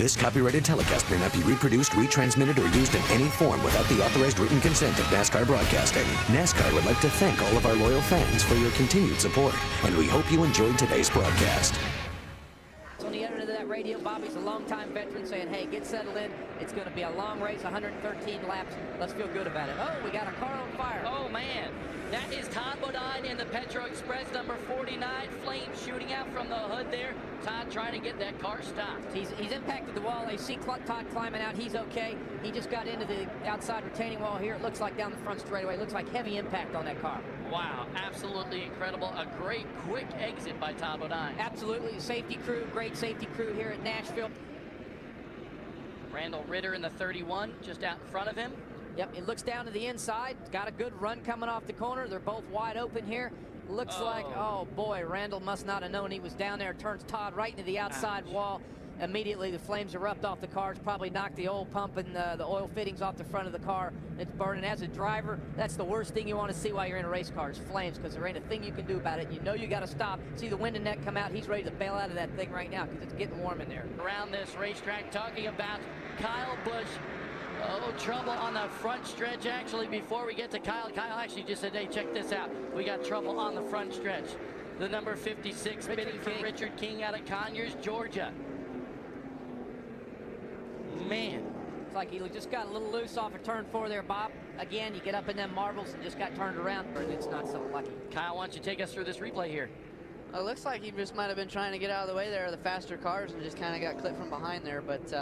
This copyrighted telecast may not be reproduced, retransmitted, or used in any form without the authorized written consent of NASCAR Broadcasting. NASCAR would like to thank all of our loyal fans for your continued support, and we hope you enjoyed today's broadcast. On the other end of that radio, Bobby's a longtime veteran saying, hey, get settled in. It's going to be a long race, 113 laps. Let's feel good about it. Oh, we got a car on fire. Oh, man. That is Todd Bodine in the Petro Express, number 49. Flames shooting out from the hood there. Todd trying to get that car stopped. He's impacted the wall. I see Todd climbing out. He's okay. He just got into the outside retaining wall here. It looks like down the front straightaway. It looks like heavy impact on that car. Wow, absolutely incredible. A great quick exit by Todd Bodine. Absolutely. Safety crew, great safety crew here at Nashville. Randall Ritter in the 31, just out in front of him. Yep, it looks down to the inside. Got a good run coming off the corner. They're both wide open here. Looks like, oh boy, Randall must not have known he was down there. Turns Todd right into the outside wall. Immediately the flames erupt off the car. It's probably knocked the oil pump and the oil fittings off the front of the car. It's burning. As a driver, that's the worst thing you want to see while you're in a race car is flames, because there ain't a thing you can do about it. You know you got to stop. See the wind and net come out. He's ready to bail out of that thing right now because it's getting warm in there. Around this racetrack, talking about Kyle Busch. Oh, trouble on the front stretch, actually, before we get to Kyle. Kyle actually just said, hey, check this out. We got trouble on the front stretch. The number 56 bidding for Richard King out of Conyers, Georgia. Man. It's like he just got a little loose off of turn 4 there, Bob. Again, you get up in them marbles and just got turned around, and it's not so lucky. Kyle, why don't you take us through this replay here? It looks like he just might have been trying to get out of the way there of the faster cars and just kind of got clipped from behind there. But,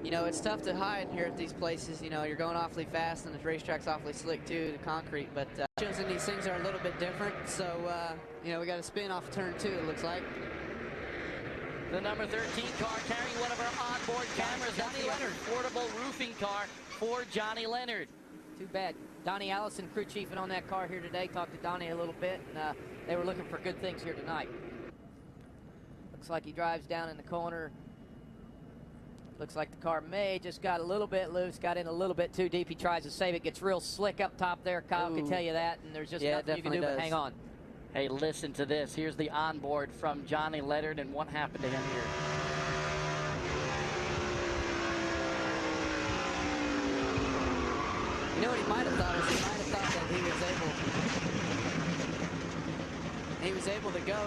you know, it's tough to hide here at these places. You know, you're going awfully fast and the racetrack's awfully slick, too, the concrete. But in these things are a little bit different. So, you know, we got a spin off turn 2, it looks like. The number 13 car carrying one of our onboard cameras. Johnny Leonard, portable roofing car for Johnny Leonard. Too bad. Donnie Allison, crew chiefing on that car here today. Talked to Donnie a little bit, and they were looking for good things here tonight. Looks like he drives down in the corner. Looks like the car may just got a little bit loose, got in a little bit too deep. He tries to save it, gets real slick up top there. Kyle can tell you that, and there's just nothing you can do but hang on. Hey, listen to this. Here's the onboard from Johnny Leonard and what happened to him here. You know what he might have thought is he might have thought that he was able to go,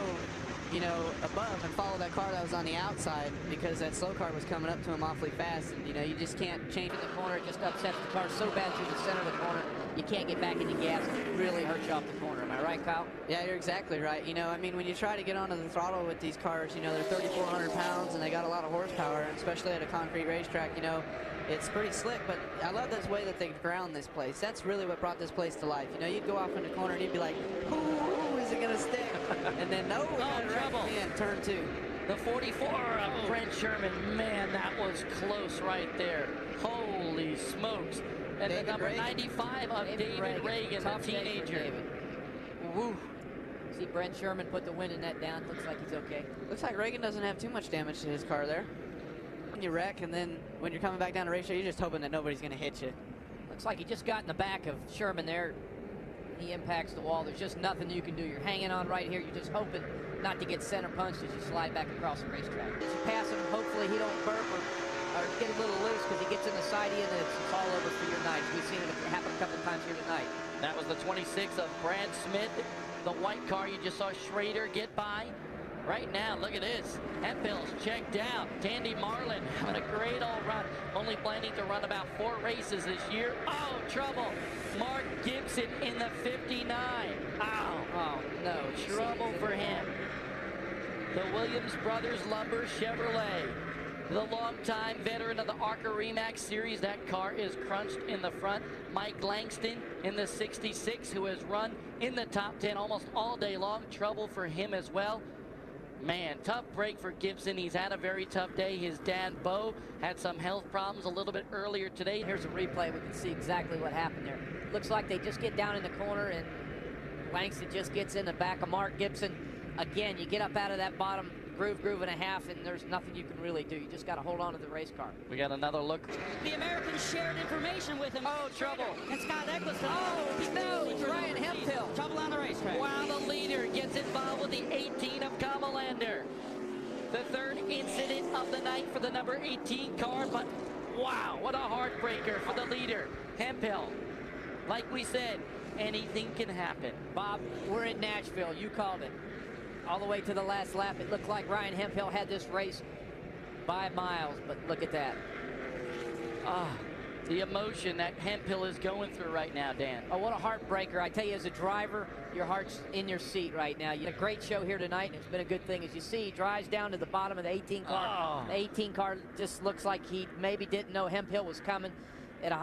you know, above and follow that car that was on the outside because that slow car was coming up to him awfully fast, and you know, you just can't change in the corner. It just upsets the car so bad through the center of the corner. You can't get back into gas. It really hurts you off the corner. Am I right, Kyle? Yeah, you're exactly right. You know, I mean, when you try to get onto the throttle with these cars, you know, they're 3,400 pounds and they got a lot of horsepower, and especially at a concrete racetrack, you know, it's pretty slick, but I love this way that they ground this place. That's really what brought this place to life. You know, you'd go off in the corner and you'd be like, ooh, is it going to stick? And then, no, trouble. In turn 2. The 44 of Brent Sherman. Man, that was close right there. Holy smokes. And the number 95 of David Reagan, the teenager. Woo. See Brent Sherman put the winning net down. Looks like he's okay. Looks like Reagan doesn't have too much damage to his car there. You wreck, and then when you're coming back down the racetrack, you're just hoping that nobody's going to hit you. Looks like he just got in the back of Sherman there. He impacts the wall. There's just nothing you can do. You're hanging on right here. You're just hoping not to get center punched as you slide back across the racetrack. As you pass him, hopefully he don't burp or get a little loose because he gets in the side end and it's all over for your night. We've seen it happen a couple times here tonight. That was the 26 of Brad Smith. The white car, you just saw Schrader get by. Right now, look at this. Hempel's checked out. Tandy Marlin having a great old run. Only planning to run about 4 races this year. Oh, trouble. Mark Gibson in the 59. Ow. Oh, no. Trouble for him. The Williams Brothers Lumber Chevrolet. The longtime veteran of the Arca Remax Series. That car is crunched in the front. Mike Langston in the 66, who has run in the top 10 almost all day long. Trouble for him as well. Man, tough break for Gibson. He's had a very tough day. His dad, Bo, had some health problems a little bit earlier today. Here's a replay. We can see exactly what happened there. Looks like they just get down in the corner, and Langston just gets in the back of Mark Gibson. Again, you get up out of that bottom groove and a half, and there's nothing you can really do. You just got to hold on to the race car. We got another look. The Americans shared information with him. Oh, trouble. And Scott Eccleston. Oh, no, it's Ryan Hemphill. Trouble on the racetrack. Wow, the leader gets involved with the 18 of Kamalander. The third incident of the night for the number 18 car, but wow, what a heartbreaker for the leader, Hemphill. Like we said, anything can happen. Bob, we're in Nashville. You called it. All the way to the last lap. It looked like Ryan Hemphill had this race by miles, but look at that. The emotion that Hemphill is going through right now, Dan. Oh, what a heartbreaker. I tell you, as a driver, your heart's in your seat right now. You had a great show here tonight, and it's been a good thing. As you see, he drives down to the bottom of the 18 car. The 18 car just looks like he maybe didn't know Hemphill was coming at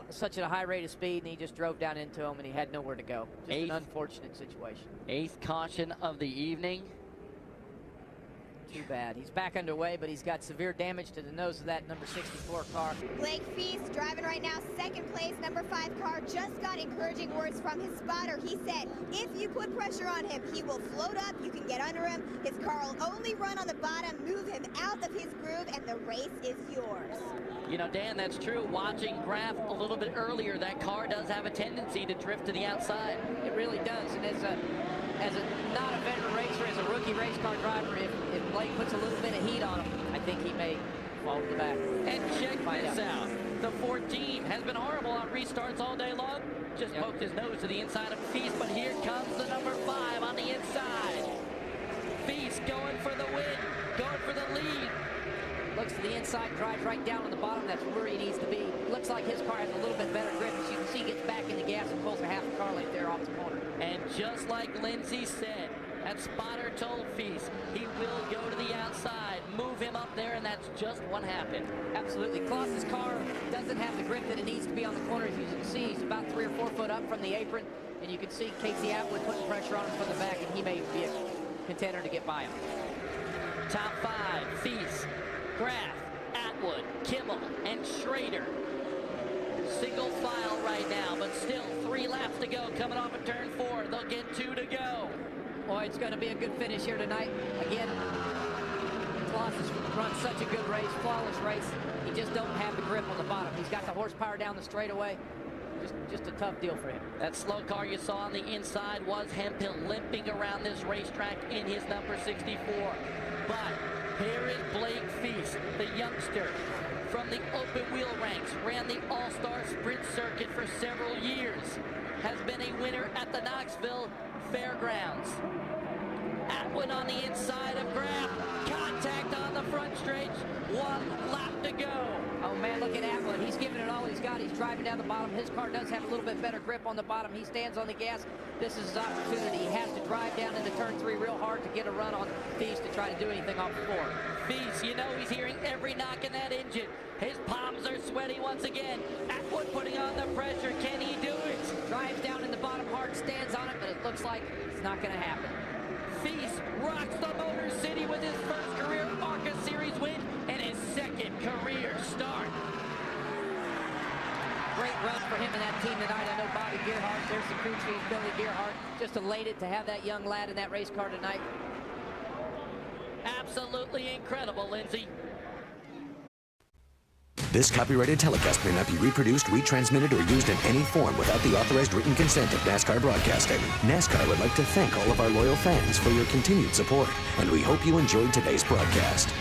such a high rate of speed, and he just drove down into him, and he had nowhere to go. Just an unfortunate situation. 8th caution of the evening. Too bad. He's back underway, but he's got severe damage to the nose of that number 64 car. Blake Feast driving right now, second place, number 5 car, just got encouraging words from his spotter. He said, if you put pressure on him, he will float up, you can get under him. His car will only run on the bottom, move him out of his groove, and the race is yours. You know, Dan, that's true. Watching Graf a little bit earlier, that car does have a tendency to drift to the outside. It really does, and as a not a veteran racer, as a rookie race car driver, if Blake puts a little bit of heat on him, I think he may fall to the back. And check this out. The 14 has been horrible on restarts all day long. Just poked his nose to the inside of Feast, but here comes the number 5 on the inside. Feast going for the win, going for the lead. Looks to the inside, drives right down on the bottom. That's where he needs to be. Looks like his car has a little bit better grip. As you can see, gets back in the gas and pulls a half a car length there off the corner. And just like Lindsay said, that spotter told Feast he will go to the outside, move him up there, and that's just what happened. Absolutely. Klaus's car doesn't have the grip that it needs to be on the corner. As you can see, he's about 3 or 4 foot up from the apron, and you can see Casey Atwood putting pressure on him from the back, and he may be a contender to get by him. Top 5, Feast, Graf, Atwood, Kimmel, and Schrader. Single file right now, but still 3 laps to go. Coming off of turn 4, they'll get 2 to go. Boy, it's going to be a good finish here tonight. Again, Klaus has run such a good race, flawless race. He just don't have the grip on the bottom. He's got the horsepower down the straightaway. Just a tough deal for him. That slow car you saw on the inside was Hemphill limping around this racetrack in his number 64. But here is Blake Feast, the youngster from the open wheel ranks, ran the All-Star Sprint Circuit for several years, has been a winner at the Knoxville Fairgrounds. Atwood on the inside of Graf, contact on the front stretch, 1 lap to go. Oh man, look at Atwood. He's giving it all he's got. He's driving down the bottom. His car does have a little bit better grip on the bottom. He stands on the gas. This is his opportunity. He has to drive down into turn 3 real hard to get a run on Feast to try to do anything off the 4. Feast, you know he's hearing every knock in that engine. His palms are sweaty once again. Atwood putting on the pressure. Can he do it? Drives down in the bottom hard, stands on it, but it looks like it's not going to happen. Feast rocks the Motor City with his first career ARCA Series win and his second career start. Great run for him and that team tonight. I know Bobby Gearhart, there's the crew chief, Billy Gearhart, just elated to have that young lad in that race car tonight. Absolutely incredible, Lindsay. This copyrighted telecast may not be reproduced, retransmitted, or used in any form without the authorized written consent of NASCAR Broadcasting. NASCAR would like to thank all of our loyal fans for your continued support, and we hope you enjoyed today's broadcast.